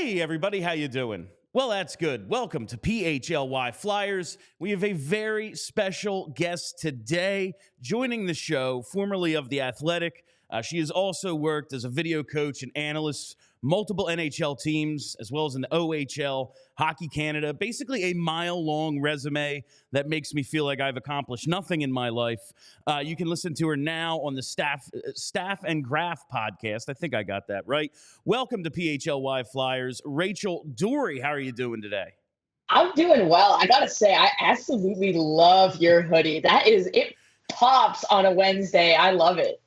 Hey, everybody, how you doing? Well, that's good. Welcome to PHLY Flyers. We have a very special guest today joining the show, formerly of The Athletic. She has also worked as a video coach and analyst, multiple NHL teams, as well as in the OHL, Hockey Canada. Basically a mile-long resume that makes me feel like I've accomplished nothing in my life. You can listen to her now on the Staff and Graph podcast. I think I got that right. Welcome to PHLY Flyers. Rachel Doerrie, how are you doing today? I'm doing well. I gotta say, I absolutely love your hoodie. It pops on a Wednesday. I love it.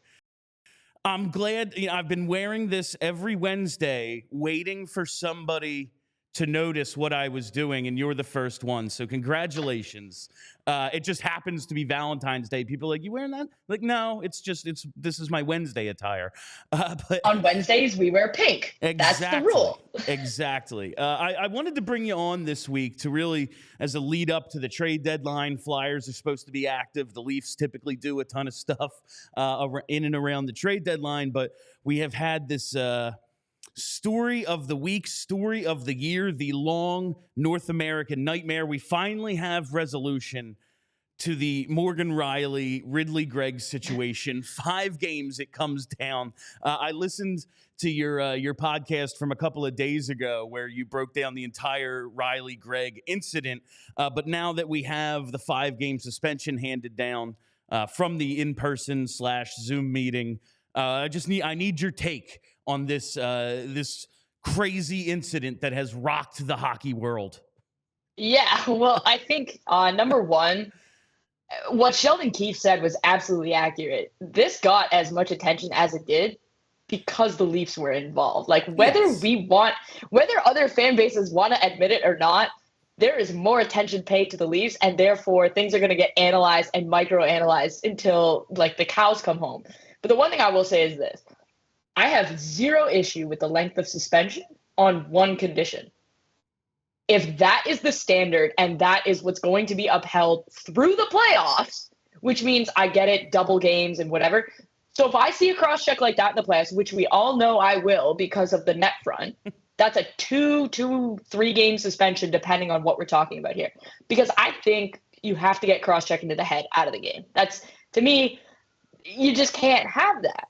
I'm glad. I've been wearing this every Wednesday, waiting for somebody to notice what I was doing, and you're the first one. So congratulations. It just happens to be Valentine's Day. People are like, you wearing that? Like, no, this is my Wednesday attire. But on Wednesdays, we wear pink. Exactly, that's the rule. Exactly. I wanted to bring you on this week to really, as a lead up to the trade deadline. Flyers are supposed to be active. The Leafs typically do a ton of stuff in and around the trade deadline, but we have had this story of the week, story of the year, the long North American nightmare. We finally have resolution to the Morgan Rielly, Ridly Greig situation. 5 games it comes down. I listened to your podcast from a couple of days ago where you broke down the entire Ridly Greig incident. But now that we have the 5-game suspension handed down from the in-person / Zoom meeting, I need your take on this crazy incident that has rocked the hockey world. Yeah, well, I think number one, what Sheldon Keefe said was absolutely accurate. This got as much attention as it did because the Leafs were involved. Like whether other fan bases want to admit it or not, there is more attention paid to the Leafs, and therefore things are going to get analyzed and microanalyzed until like the cows come home. But the one thing I will say is this. I have zero issue with the length of suspension on one condition. If that is the standard and that is what's going to be upheld through the playoffs, which means I get it, double games and whatever. So if I see a cross-check like that in the playoffs, which we all know I will because of the net front, that's a 3-game suspension depending on what we're talking about here. Because I think you have to get cross-check into the head out of the game. That's, to me, you just can't have that.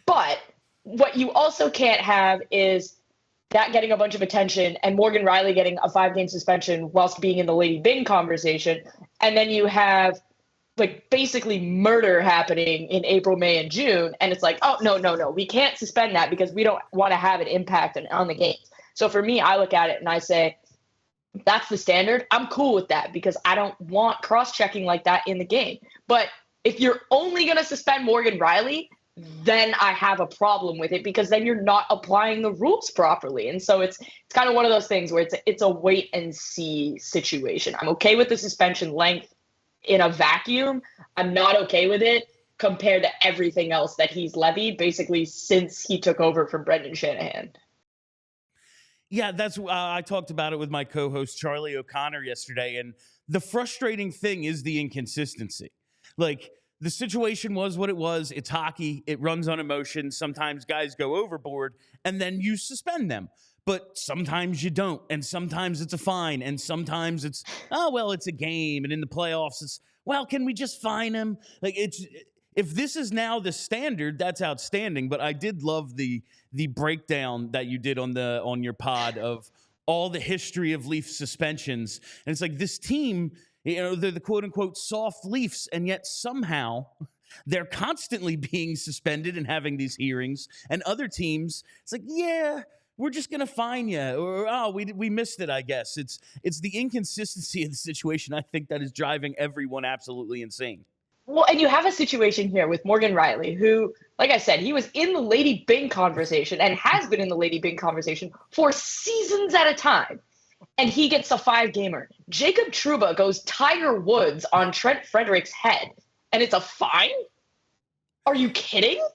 But what you also can't have is that getting a bunch of attention and Morgan Rielly getting a 5-game suspension whilst being in the Lady Byng conversation. And then you have like basically murder happening in April, May, and June. And it's like, oh, no. We can't suspend that because we don't want to have an impact on the games. So for me, I look at it and I say, that's the standard. I'm cool with that because I don't want cross-checking like that in the game. But if you're only going to suspend Morgan Rielly, then I have a problem with it because then you're not applying the rules properly. And so it's kind of one of those things where it's a wait and see situation. I'm okay with the suspension length in a vacuum. I'm not okay with it compared to everything else that he's levied basically since he took over from Brendan Shanahan. Yeah, that's I talked about it with my co-host Charlie O'Connor yesterday, and the frustrating thing is the inconsistency. Like, the situation was what it was. It's hockey. It runs on emotion. Sometimes guys go overboard, and then you suspend them. But sometimes you don't, and sometimes it's a fine, and sometimes it's, oh, well, it's a game, and in the playoffs, it's, well, can we just fine him? Like, if this is now the standard, that's outstanding. But I did love the breakdown that you did on your pod of all the history of Leaf suspensions, and it's like this team. They're the quote-unquote soft Leafs, and yet somehow they're constantly being suspended and having these hearings. And other teams, it's like, yeah, we're just going to fine you. Or, oh, we missed it, I guess. It's the inconsistency of the situation, I think, that is driving everyone absolutely insane. Well, and you have a situation here with Morgan Rielly, who, like I said, he was in the Lady Byng conversation and has been in the Lady Byng conversation for seasons at a time. And he gets a 5-gamer. Jacob Trouba goes Tiger Woods on Trent Frederic's head, and it's a fine? Are you kidding?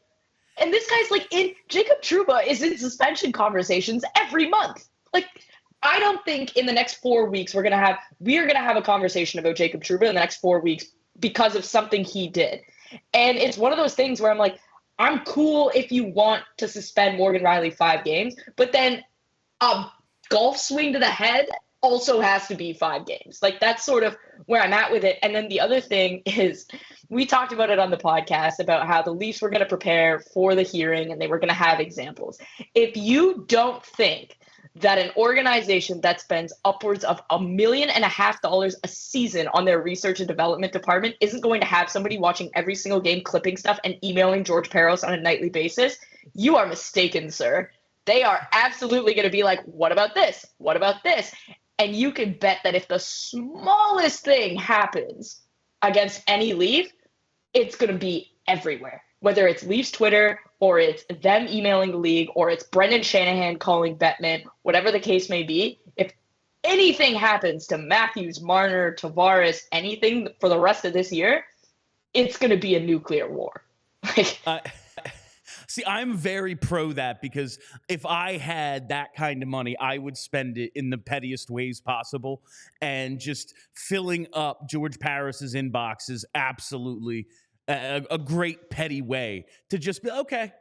And this guy's like Jacob Trouba is in suspension conversations every month. Like, I don't think in the next 4 weeks we are gonna have a conversation about Jacob Trouba in the next 4 weeks because of something he did. And it's one of those things where I'm like, I'm cool if you want to suspend Morgan Rielly 5 games, but then Golf swing to the head also has to be 5 games. Like, that's sort of where I'm at with it. And then the other thing is, we talked about it on the podcast about how the Leafs were going to prepare for the hearing and they were going to have examples. If you don't think that an organization that spends upwards of $1.5 million a season on their research and development department isn't going to have somebody watching every single game, clipping stuff and emailing George Parros on a nightly basis, you are mistaken, sir. They are absolutely going to be like, what about this? What about this? And you can bet that if the smallest thing happens against any Leaf, it's going to be everywhere. Whether it's Leafs Twitter or it's them emailing the league or it's Brendan Shanahan calling Bettman, whatever the case may be, if anything happens to Matthews, Marner, Tavares, anything for the rest of this year, it's going to be a nuclear war. See, I'm very pro that, because if I had that kind of money, I would spend it in the pettiest ways possible, and just filling up George Parros's inbox is absolutely a great petty way to just be, okay,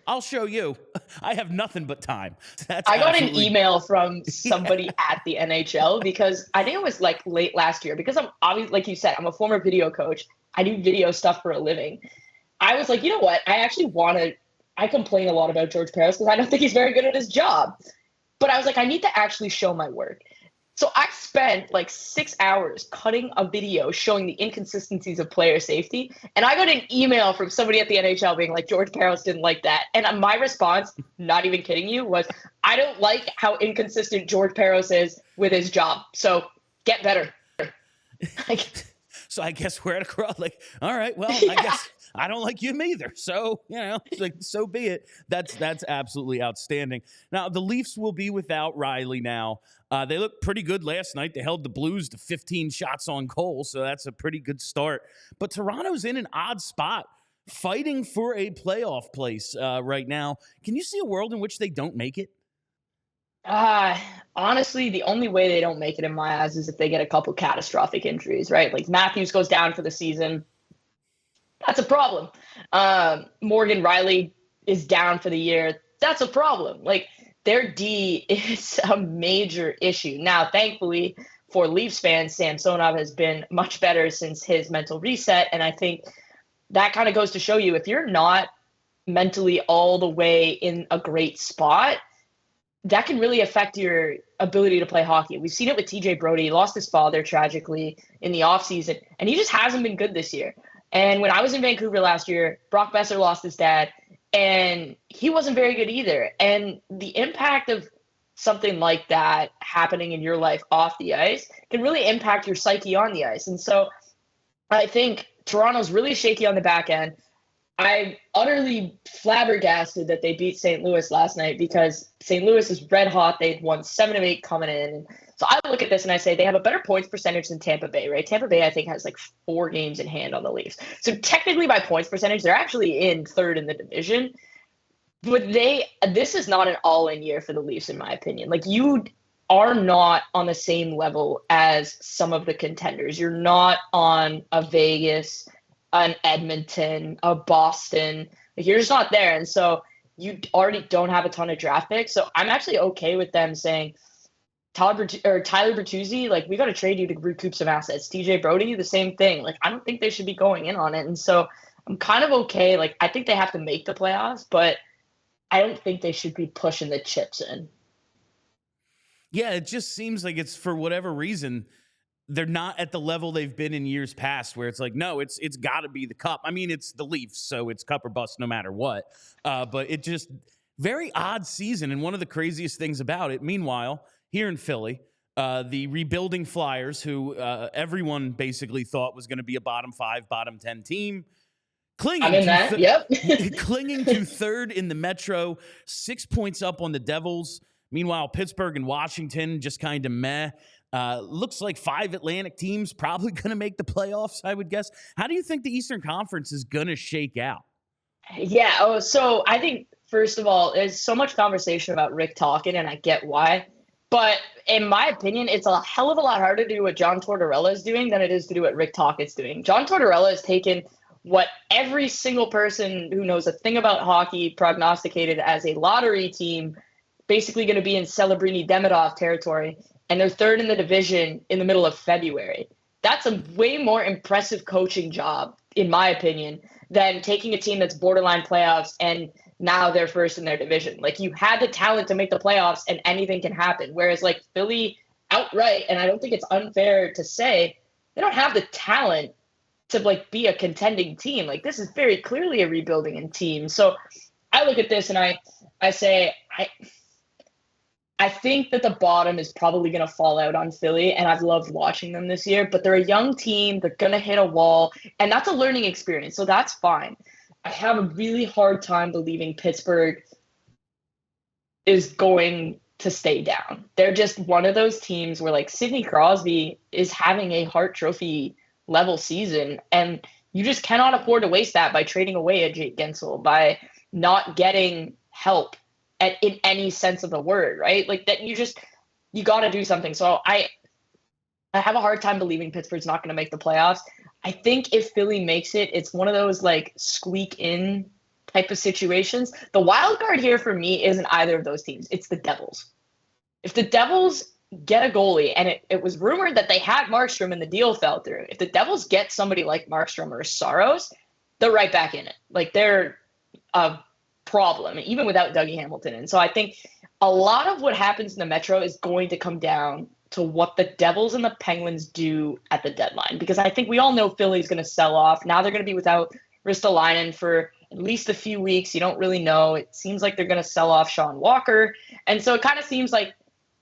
I'll show you. I have nothing but time. I got an email from somebody at the NHL, because I think it was like late last year, because I'm obviously, like you said, I'm a former video coach. I do video stuff for a living. I was like, you know what? I complain a lot about George Parros because I don't think he's very good at his job. But I was like, I need to actually show my work. So I spent like 6 hours cutting a video showing the inconsistencies of player safety. And I got an email from somebody at the NHL being like, George Parros didn't like that. And my response, not even kidding you, was, I don't like how inconsistent George Parros is with his job. So get better. So I guess we're at a cross. Like, all right, well, yeah. I guess I don't like you either. So, like, so be it. That's absolutely outstanding. Now, the Leafs will be without Rielly now. They looked pretty good last night. They held the Blues to 15 shots on goal, so that's a pretty good start. But Toronto's in an odd spot, fighting for a playoff place right now. Can you see a world in which they don't make it? Honestly, the only way they don't make it in my eyes is if they get a couple catastrophic injuries, right? Like Matthews goes down for the season. That's a problem. Morgan Rielly is down for the year. That's a problem. Like, their D is a major issue. Now, thankfully for Leafs fans, Samsonov has been much better since his mental reset. And I think that kind of goes to show you, if you're not mentally all the way in a great spot, that can really affect your ability to play hockey. We've seen it with TJ Brody. He lost his father tragically in the offseason, and he just hasn't been good this year. And when I was in Vancouver last year, Brock Besser lost his dad, and he wasn't very good either. And the impact of something like that happening in your life off the ice can really impact your psyche on the ice. And so I think Toronto's really shaky on the back end. I'm utterly flabbergasted that they beat St. Louis last night, because St. Louis is red hot. They'd won 7 of 8 coming in. So I look at this and I say they have a better points percentage than Tampa Bay, right? Tampa Bay, I think, has like 4 games in hand on the Leafs. So technically by points percentage, they're actually in 3rd in the division. But this is not an all-in year for the Leafs, in my opinion. Like, you are not on the same level as some of the contenders. You're not on a Vegas, an Edmonton, a Boston. Like, you're just not there. And so you already don't have a ton of draft picks. So I'm actually okay with them saying, Tyler Bertuzzi, like, we got to trade you to recoup some assets. TJ Brody, the same thing. Like, I don't think they should be going in on it. And so I'm kind of okay. Like, I think they have to make the playoffs, but I don't think they should be pushing the chips in. Yeah, it just seems like it's, for whatever reason, they're not at the level they've been in years past, where it's like, no, it's got to be the cup. I mean, it's the Leafs, so it's cup or bust no matter what. But it just, very odd season. And one of the craziest things about it, meanwhile, here in Philly, the rebuilding Flyers, who everyone basically thought was going to be a bottom 5, bottom 10 team, clinging to 3rd in the Metro, 6 points up on the Devils. Meanwhile, Pittsburgh and Washington just kind of meh. Looks like 5 Atlantic teams probably going to make the playoffs, I would guess. How do you think the Eastern Conference is going to shake out? Yeah, so I think, first of all, there's so much conversation about Rick Tocchet, and I get why. But in my opinion, it's a hell of a lot harder to do what John Tortorella is doing than it is to do what Rick Tocchet's doing. John Tortorella has taken what every single person who knows a thing about hockey prognosticated as a lottery team, basically going to be in Celebrini Demidov territory, and they're third in the division in the middle of February. That's a way more impressive coaching job, in my opinion, than taking a team that's borderline playoffs and now they're first in their division. Like, you had the talent to make the playoffs and anything can happen. Whereas like Philly outright, and I don't think it's unfair to say, they don't have the talent to like be a contending team. Like, this is very clearly a rebuilding team. So I look at this and I say, I think that the bottom is probably going to fall out on Philly, and I've loved watching them this year, but they're a young team. They're going to hit a wall, and that's a learning experience, so that's fine. I have a really hard time believing Pittsburgh is going to stay down. They're just one of those teams where like Sidney Crosby is having a Hart Trophy level season, and you just cannot afford to waste that by trading away a Jake Gensel, by not getting help in any sense of the word, right? Like that you got to do something. So I have a hard time believing Pittsburgh's not going to make the playoffs. I think if Philly makes it, it's one of those like squeak in type of situations. The wild card here for me isn't either of those teams. It's the Devils. If the Devils get a goalie, and it was rumored that they had Markstrom and the deal fell through. If the Devils get somebody like Markstrom or Saros, they're right back in it. Like, they're a problem, even without Dougie Hamilton. And so I think a lot of what happens in the Metro is going to come down to what the Devils and the Penguins do at the deadline, because I think we all know Philly's going to sell off. Now they're going to be without Ristolainen for at least a few weeks. You don't really know. It seems like they're going to sell off Sean Walker. And so it kind of seems like,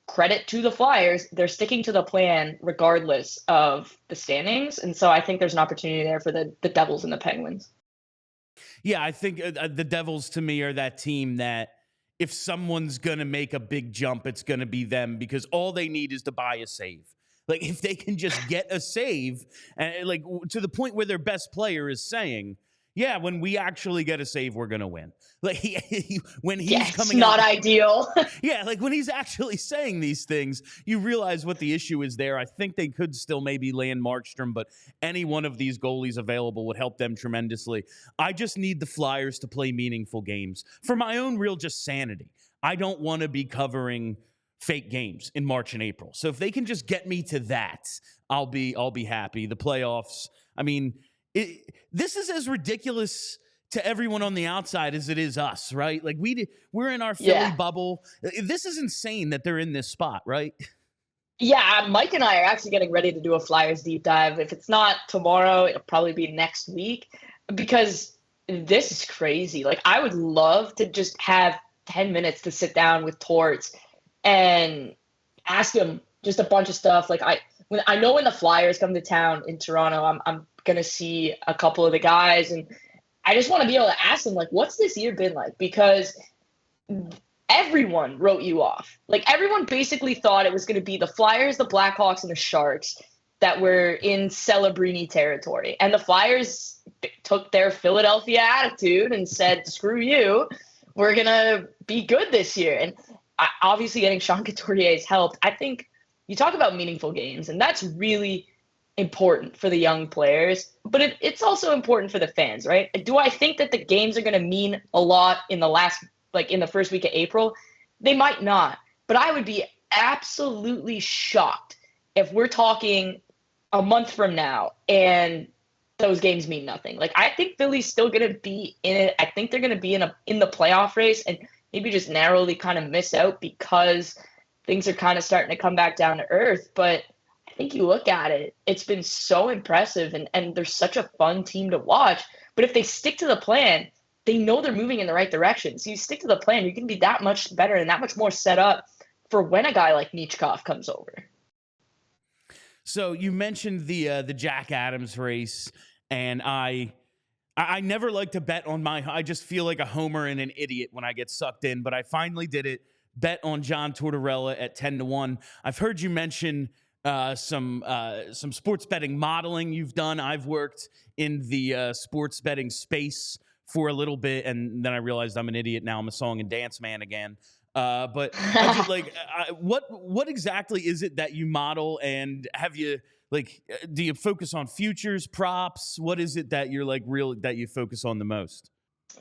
credit to the Flyers, they're sticking to the plan regardless of the standings. And so I think there's an opportunity there for the Devils and the Penguins. Yeah, I think the Devils to me are that team that if someone's going to make a big jump, it's going to be them, because all they need is to buy a save. Like, if they can just get a save, and like to the point where their best player is saying, yeah, when we actually get a save, we're going to win. Like, when he's coming not out, ideal. Yeah, like when he's actually saying these things, you realize what the issue is there. I think they could still maybe land Markstrom, but any one of these goalies available would help them tremendously. I just need the Flyers to play meaningful games for my own real just sanity. I don't want to be covering fake games in March and April. So if they can just get me to that, I'll be happy. The playoffs, I mean, this is as ridiculous to everyone on the outside as it is us, right? Like, we're in our Philly bubble. This is insane that they're in this spot, right? Yeah, Mike and I are actually getting ready to do a Flyers deep dive. If it's not tomorrow, it'll probably be next week, because this is crazy. Like, I would love to just have 10 minutes to sit down with Torts and ask him just a bunch of stuff. Like, I know when the Flyers come to town in Toronto, I'm going to see a couple of the guys, and I just want to be able to ask them, like, what's this year been like? Because everyone wrote you off. Like, everyone basically thought it was going to be the Flyers, the Blackhawks, and the Sharks that were in Celebrini territory. And the Flyers took their Philadelphia attitude and said, screw you, we're going to be good this year. And obviously getting Sean Couturier has helped. I think you talk about meaningful games, and that's really important for the young players, but it's also important for the fans, right? Do I think that the games are going to mean a lot in the first week of April? They might not, but I would be absolutely shocked if we're talking a month from now and those games mean nothing. Like, I think Philly's still going to be in it. I think they're going to be in the playoff race and maybe just narrowly kind of miss out because things are kind of starting to come back down to earth. But I think you look at it, it's been so impressive, and they're such a fun team to watch. But if they stick to the plan, they know they're moving in the right direction. So you stick to the plan, you can be that much better and that much more set up for when a guy like Michkov comes over. So you mentioned the Jack Adams race, and I never like to bet on I just feel like a homer and an idiot when I get sucked in, but I finally did it. Bet on John Tortorella at 10-1. I've heard you mention some sports betting modeling you've done. I've worked in the sports betting space for a little bit, and then I realized I'm an idiot. Now I'm a song and dance man again. But I just, what exactly is it that you model, and have you do you focus on futures, props? What is it that you're that you focus on the most?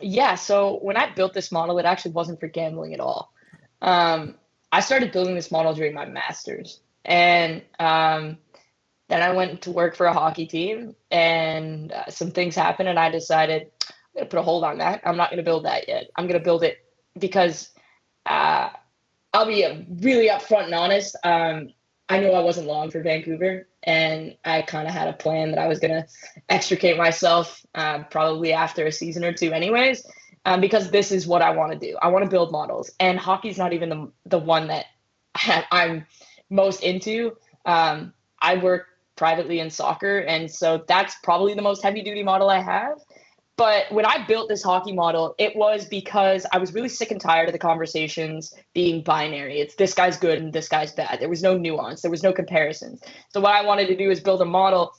Yeah, so when I built this model, it actually wasn't for gambling at all. I started building this model during my master's, and then I went to work for a hockey team, and some things happened, and I decided I'm going to put a hold on that. I'm not going to build that yet. I'm going to build it because uh, I'll be really upfront and honest. I knew I wasn't long for Vancouver, and I kind of had a plan that I was going to extricate myself probably after a season or two, anyways, because this is what I want to do. I want to build models, and hockey's not even the one that I'm most into. I work privately in soccer, and so that's probably the most heavy duty model I have. But when I built this hockey model, it was because I was really sick and tired of the conversations being binary. It's this guy's good and this guy's bad. There was no nuance. There was no comparisons. So what I wanted to do is build a model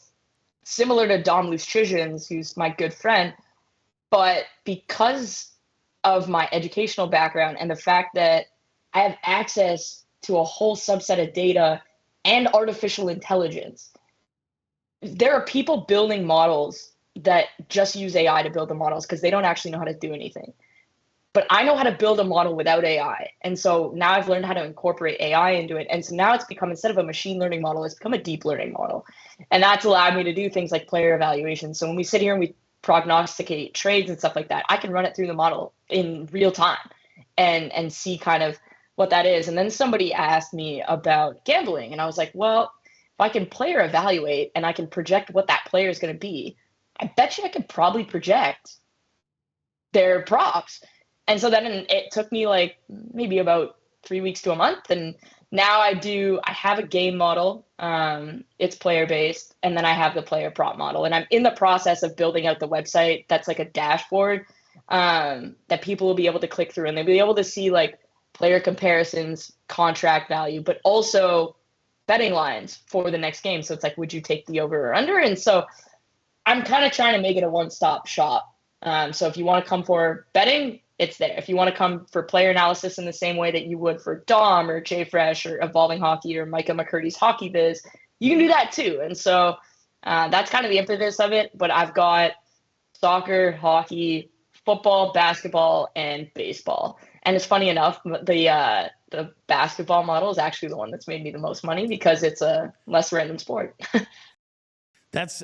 similar to Dom Luszczyszyn's, who's my good friend. But because of my educational background and the fact that I have access to a whole subset of data and artificial intelligence, there are people building models that just use AI to build the models because they don't actually know how to do anything. But I know how to build a model without AI. And so now I've learned how to incorporate AI into it. And so now it's become, instead of a machine learning model, it's become a deep learning model. And that's allowed me to do things like player evaluation. So when we sit here and we prognosticate trades and stuff like that, I can run it through the model in real time and see kind of what that is. And then somebody asked me about gambling. And I was like, well, if I can player evaluate and I can project what that player is going to be, I bet you I could probably project their props. And so then it took me like maybe about 3 weeks to a month. And now I have a game model. It's player based. And then I have the player prop model. And I'm in the process of building out the website that's like a dashboard that people will be able to click through, and they'll be able to see like player comparisons, contract value, but also betting lines for the next game. So it's like, would you take the over or under? And so I'm kind of trying to make it a one-stop shop. So if you want to come for betting, it's there. If you want to come for player analysis in the same way that you would for Dom or JFresh or Evolving Hockey or Micah McCurdy's Hockey Biz, you can do that too. And so that's kind of the impetus of it. But I've got soccer, hockey, football, basketball, and baseball. And it's funny enough, the basketball model is actually the one that's made me the most money because it's a less random sport. That's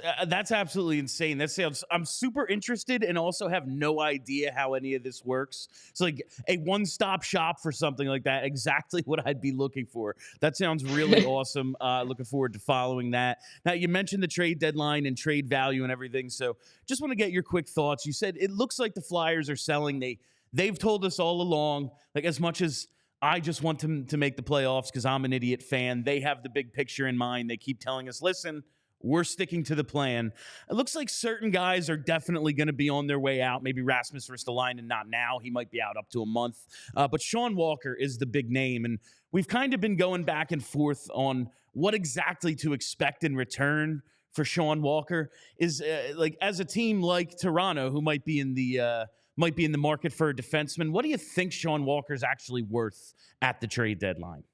absolutely insane. That sounds. I'm super interested and also have no idea how any of this works. It's like a one-stop shop for something like that. Exactly what I'd be looking for. That sounds really awesome. Looking forward to following that. Now, you mentioned the trade deadline and trade value and everything. So just want to get your quick thoughts. You said it looks like the Flyers are selling. They've told us all along, like, as much as I just want them to make the playoffs because I'm an idiot fan, they have the big picture in mind. They keep telling us, listen, we're sticking to the plan. It looks like certain guys are definitely going to be on their way out. Maybe Rasmus Ristolainen, not now. He might be out up to a month. But Sean Walker is the big name. And we've kind of been going back and forth on what exactly to expect in return for Sean Walker. Is like, as a team like Toronto, who might be in the market for a defenseman, what do you think Sean Walker's actually worth at the trade deadline?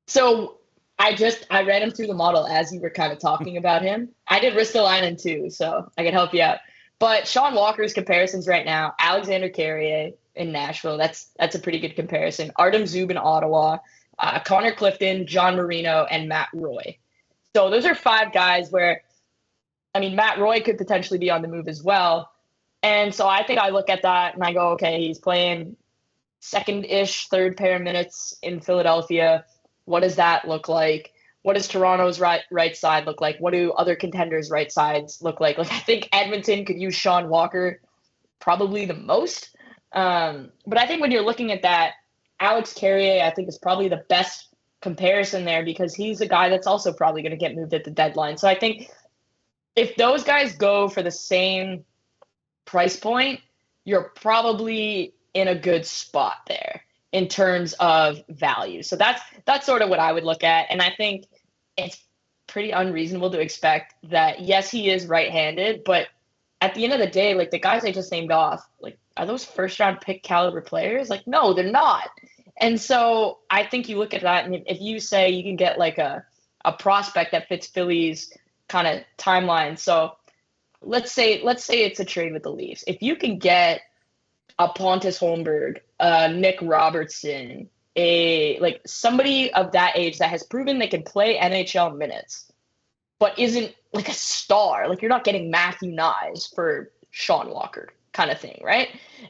So I ran him through the model as you were kind of talking about him. I did Ristolainen too, so I can help you out. But Sean Walker's comparisons right now: Alexander Carrier in Nashville. That's a pretty good comparison. Artem Zub in Ottawa, Connor Clifton, John Marino, and Matt Roy. So those are 5 guys where, I mean, Matt Roy could potentially be on the move as well. And so I think I look at that and I go, okay, he's playing second-ish, third pair minutes in Philadelphia. What does that look like? What does Toronto's right side look like? What do other contenders' right sides look like? Like, I think Edmonton could use Sean Walker probably the most. But I think when you're looking at that, Alex Carrier, I think, is probably the best comparison there because he's a guy that's also probably going to get moved at the deadline. So I think if those guys go for the same price point, you're probably in a good spot there in terms of value. So that's sort of what I would look at. And I think it's pretty unreasonable to expect that, yes, he is right-handed, but at the end of the day, like, the guys I just named off, like, are those first-round pick caliber players? Like, no, they're not. And so I think you look at that, and if you say you can get like a prospect that fits Philly's kind of timeline. So let's say it's a trade with the Leafs. If you can get a Pontus Holmberg, Nick Robertson, somebody of that age that has proven they can play NHL minutes, but isn't like a star. Like, you're not getting Matthew Nyes for Sean Walker kind of thing, right?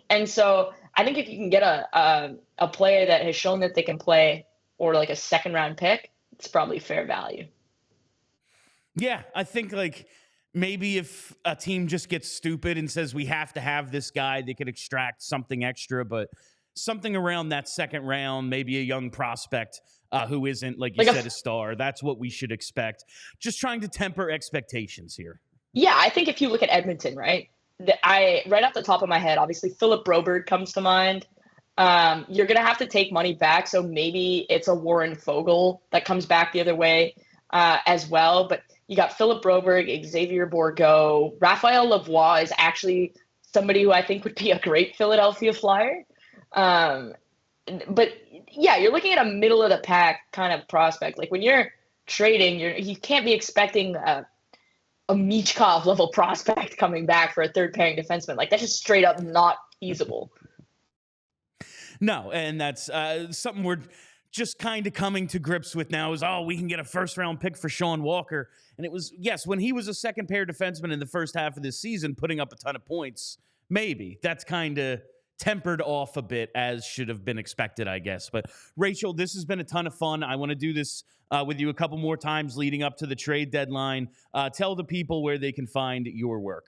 And so I think if you can get a player that has shown that they can play, or like a second round pick, it's probably fair value. Yeah, I think like maybe if a team just gets stupid and says we have to have this guy, they could extract something extra, but something around that second round, maybe a young prospect who isn't, like you said, a star. That's what we should expect. Just trying to temper expectations here. Yeah, I think if you look at Edmonton, right? Right off the top of my head, obviously Philip Broberg comes to mind. You're going to have to take money back, so maybe it's a Warren Fogle that comes back the other way as well. But you got Philip Broberg, Xavier Bourgault. Raphael Lavoie is actually somebody who I think would be a great Philadelphia Flyer. But yeah, you're looking at a middle of the pack kind of prospect. Like, when you're trading, you can't be expecting a Michkov level prospect coming back for a third pairing defenseman. Like, that's just straight up not feasible. No, and that's something we're just kind of coming to grips with now is, we can get a first round pick for Sean Walker. And it was, yes, when he was a second pair defenseman in the first half of this season, putting up a ton of points, maybe. That's kind of tempered off a bit, as should have been expected, I guess. But Rachel, this has been a ton of fun. I want to do this with you a couple more times leading up to the trade deadline. Tell the people where they can find your work.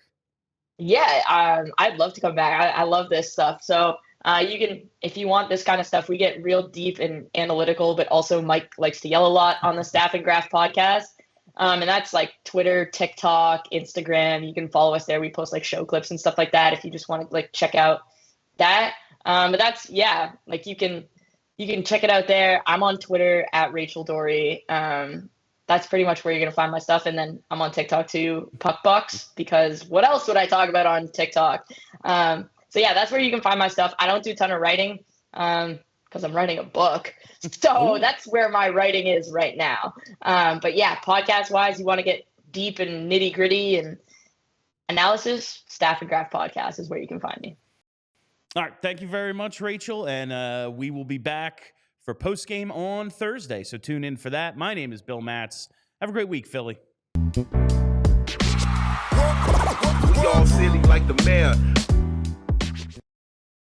Yeah, I'd love to come back. I love this stuff. So you can, if you want this kind of stuff, we get real deep and analytical, but also Mike likes to yell a lot on the Staff and Graph podcast. And that's like Twitter, TikTok, Instagram. You can follow us there. We post like show clips and stuff like that if you just want to like check out that. But that's, yeah, like you can check it out there. I'm on Twitter at Rachel Doerrie. That's pretty much where you're going to find my stuff. And then I'm on TikTok too, Puckbucks, because what else would I talk about on TikTok? So yeah, that's where you can find my stuff. I don't do a ton of writing because I'm writing a book. So that's where my writing is right now. But yeah, podcast wise, you want to get deep and nitty gritty and analysis, Staff and Graph podcast is where you can find me. All right. Thank you very much, Rachel. And we will be back for postgame on Thursday. So tune in for that. My name is Bill Matz. Have a great week, Philly. We all silly like the mayor.